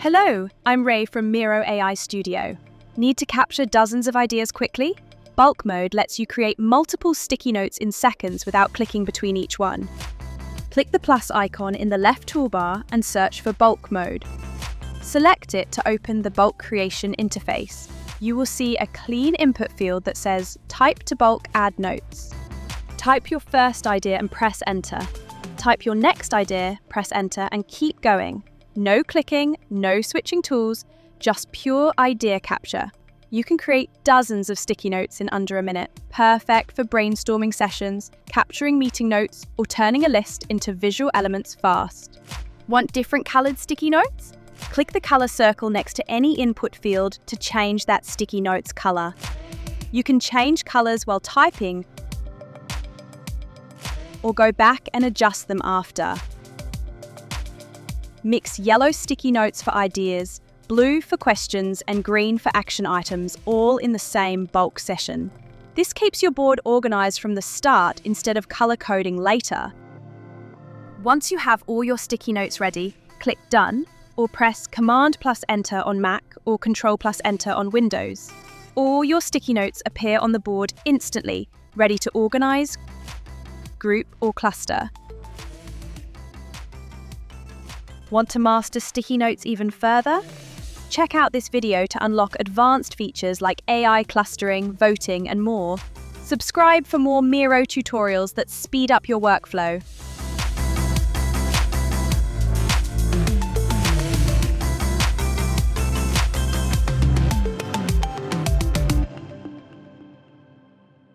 Hello, I'm Ray from Miro AI Studio. Need to capture dozens of ideas quickly? Bulk Mode lets you create multiple sticky notes in seconds without clicking between each one. Click the plus icon in the left toolbar and search for Bulk Mode. Select it to open the bulk creation interface. You will see a clean input field that says Type to Bulk Add Notes. Type your first idea and press Enter. Type your next idea, press Enter, and keep going. No clicking, no switching tools, just pure idea capture. You can create dozens of sticky notes in under a minute, perfect for brainstorming sessions, capturing meeting notes, or turning a list into visual elements fast. Want different colored sticky notes? Click the color circle next to any input field to change that sticky note's color. You can change colors while typing, or go back and adjust them after. Mix yellow sticky notes for ideas, blue for questions, and green for action items, all in the same bulk session. This keeps your board organized from the start instead of color coding later. Once you have all your sticky notes ready, click Done, or press Command plus Enter on Mac or Control plus Enter on Windows. All your sticky notes appear on the board instantly, ready to organize, group, or cluster. Want to master sticky notes even further? Check out this video to unlock advanced features like AI clustering, voting, and more. Subscribe for more Miro tutorials that speed up your workflow.